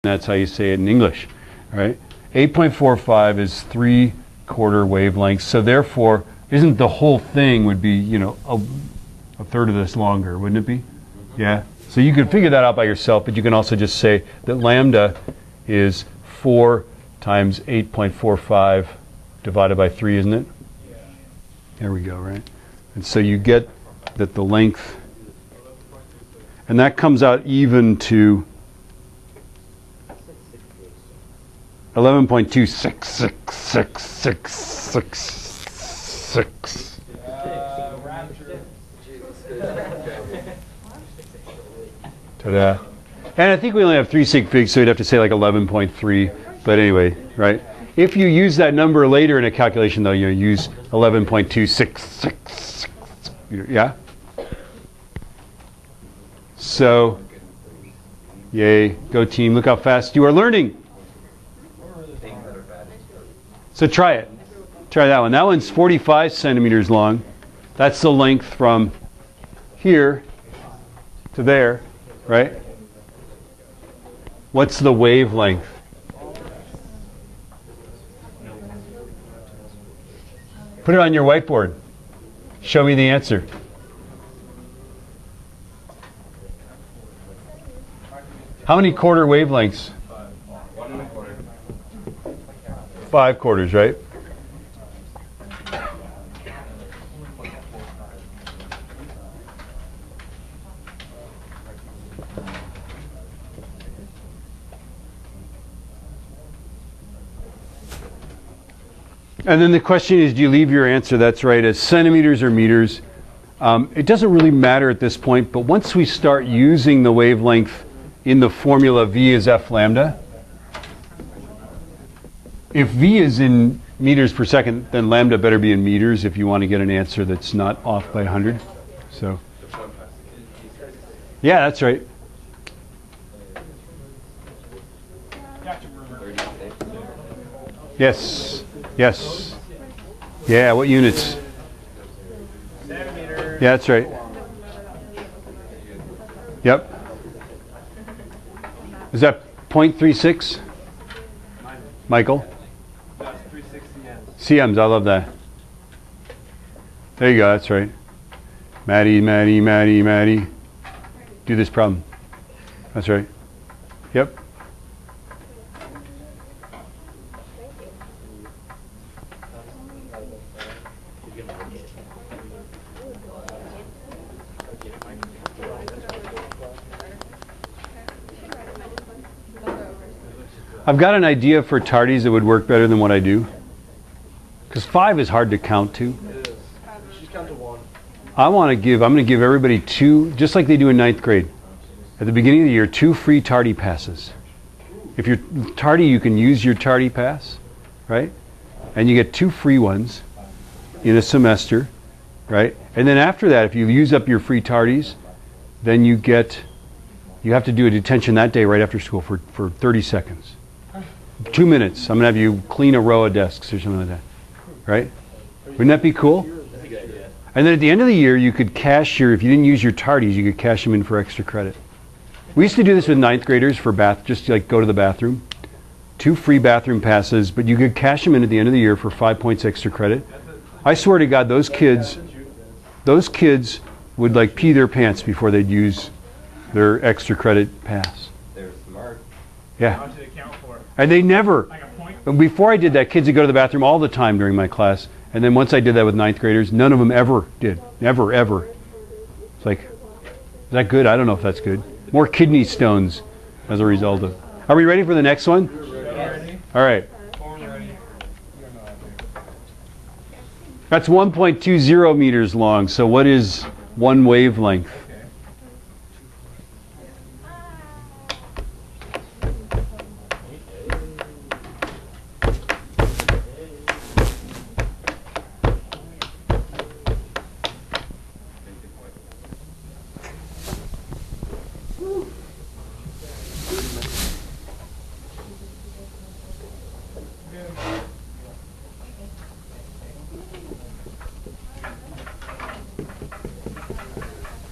That's how you say it in English, right? 8.45 is 3/4 wavelengths. So therefore, isn't the whole thing would be, you know, a third of this longer, wouldn't it be? Yeah. So you could figure that out by yourself, but you can also just say that lambda is 4 times 8.45 divided by 3, isn't it? There we go, right? And so you get that the length, and that comes out even to 11.2666666. Ta-da. And I think we only have 3 sig figs, so you'd have to say like 11.3. But anyway, right? If you use that number later in a calculation, though, you use 11.266. Yeah? So, yay, go team. Look how fast you are learning. So try it. Try that one. That one's 45 centimeters long. That's the length from here to there, right? What's the wavelength? Put it on your whiteboard. Show me the answer. How many quarter wavelengths? 5 quarters, right? And then the question is, do you leave your answer, that's right, as centimeters or meters? It doesn't really matter at this point, but once we start using the wavelength in the formula V is F lambda, if V is in meters per second, then lambda better be in meters if you want to get an answer that's not off by 100. So, yeah, that's right. Yes. Yes. Yeah, what units? Centimeter. Yeah, that's right. Yep. Is that 0.36? Michael? That's 360 CMs, I love that. There you go, that's right. Maddie. Do this problem. That's right. Yep. I've got an idea for tardies that would work better than what I do. Because 5 is hard to count to. It is. She's count to 1. I'm going to give everybody 2, just like they do in 9th grade. At the beginning of the year, 2 free tardy passes. If you're tardy, you can use your tardy pass, right? And you get 2 free ones in a semester, right? And then after that, if you use up your free tardies, then you have to do a detention that day right after school for 30 seconds. 2 minutes. I'm going to have you clean a row of desks or something like that. Right? Wouldn't that be cool? And then at the end of the year, you could cash if you didn't use your tardies, you could cash them in for extra credit. We used to do this with 9th graders for just to, like, go to the bathroom. 2 free bathroom passes, but you could cash them in at the end of the year for 5 points extra credit. I swear to God, those kids would like pee their pants before they'd use their extra credit pass. They're smart. Yeah. And they never, before I did that, kids would go to the bathroom all the time during my class. And then once I did that with 9th graders, none of them ever did. Never, ever. It's like, is that good? I don't know if that's good. More kidney stones as a result of. Are we ready for the next one? Ready? All right. That's 1.20 meters long. So what is 1 wavelength?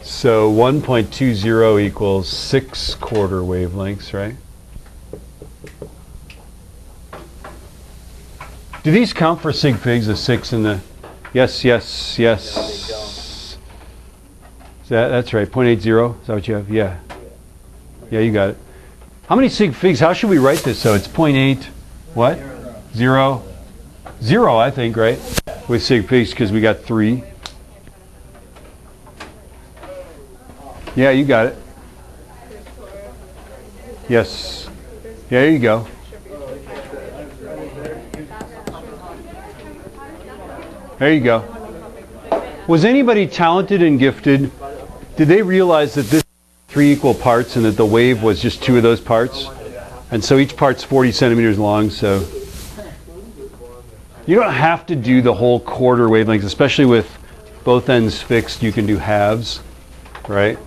So 1.20 equals 6 quarter wavelengths, right? Do these count for sig figs, the 6 and the... Yes, yes, yes. That's right, 0.80. Is that what you have? Yeah. Yeah, you got it. How many sig figs? How should we write this? So it's 0.8, what? 0. 0, I think, right? With sig figs, because we got 3. Yeah, you got it. Yes. Yeah, there you go. There you go. Was anybody talented and gifted? Did they realize that this 3 equal parts and that the wave was just 2 of those parts? And so each part's 40 centimeters long, so you don't have to do the whole quarter wavelength, especially with both ends fixed. You can do halves, right?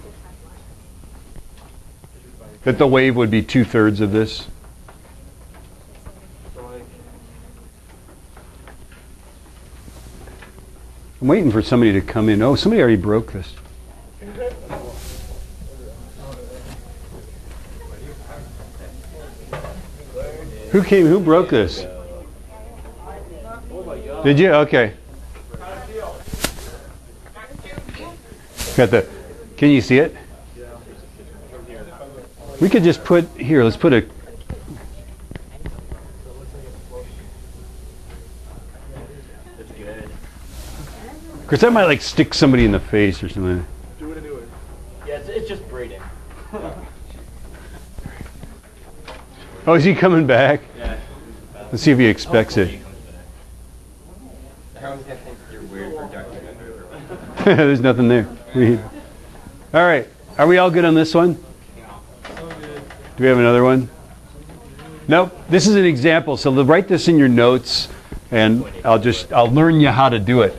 That the wave would be 2/3 of this. I'm waiting for somebody to come in. Oh, somebody already broke this. Who came? Who broke this? Did you? Okay. Got the. Can you see it? We could just put here. Let's put a. Because that might like stick somebody in the face or something. Do it. Yeah, it's just braiding. Oh, is he coming back? Yeah. Let's see if he expects it. There's nothing there. All right. Are we all good on this one? Do we have another one? Nope. This is an example. So write this in your notes, and I'll learn you how to do it.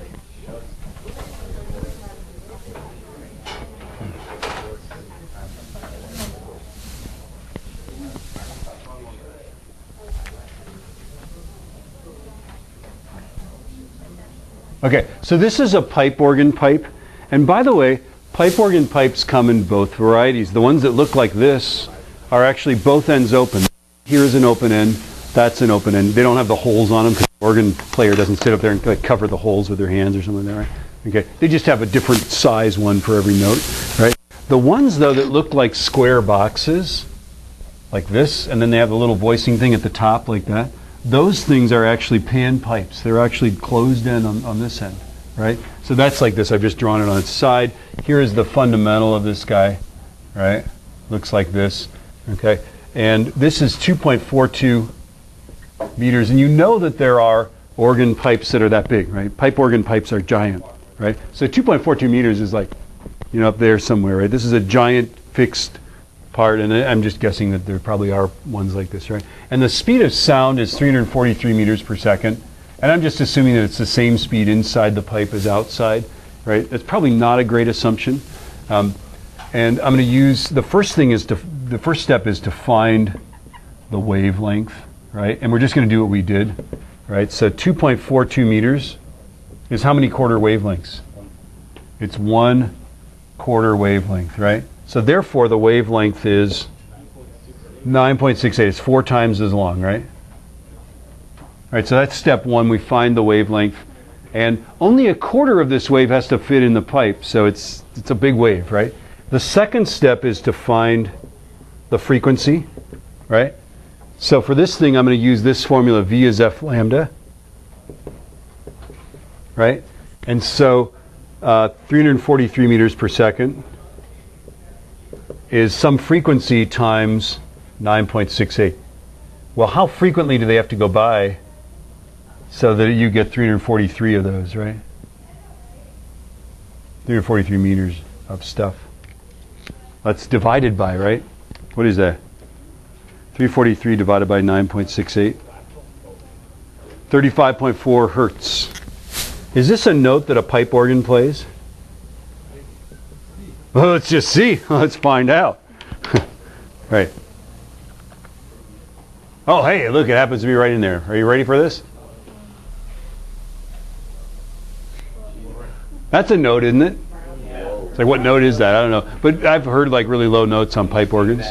Okay, so this is a pipe organ pipe. And by the way, pipe organ pipes come in both varieties. The ones that look like this are actually both ends open. Here's an open end, that's an open end. They don't have the holes on them because the organ player doesn't sit up there and like cover the holes with their hands or something like that, right? Okay, they just have a different size one for every note, right? The ones though that look like square boxes, like this, and then they have the little voicing thing at the top like that, those things are actually pan pipes. They're actually closed in on this end, right? So that's like this. I've just drawn it on its side. Here is the fundamental of this guy, right? Looks like this, okay? And this is 2.42 meters. And you know that there are organ pipes that are that big, right? Pipe organ pipes are giant, right? So 2.42 meters is like, you know, up there somewhere, right? This is a giant fixed part, and I'm just guessing that there probably are ones like this, right? And the speed of sound is 343 meters per second, and I'm just assuming that it's the same speed inside the pipe as outside, right? That's probably not a great assumption. And I'm going to use, the first step is to find the wavelength, right? And we're just going to do what we did, right? So 2.42 meters is how many quarter wavelengths? It's 1 quarter wavelength, right? So therefore, the wavelength is 9.68. It's 4 times as long, right? All right, so that's step 1. We find the wavelength. And only a quarter of this wave has to fit in the pipe, so it's a big wave, right? The second step is to find the frequency, right? So for this thing, I'm going to use this formula, V is F lambda, right? And so 343 meters per second is some frequency times 9.68. Well, how frequently do they have to go by so that you get 343 of those, right? 343 meters of stuff. That's divided by, right? What is that? 343 divided by 9.68. 35.4 hertz. Is this a note that a pipe organ plays? Well, let's just see. Let's find out. Right. Oh, hey, look, it happens to be right in there. Are you ready for this? That's a note, isn't it? It's like, what note is that? I don't know. But I've heard like really low notes on pipe organs.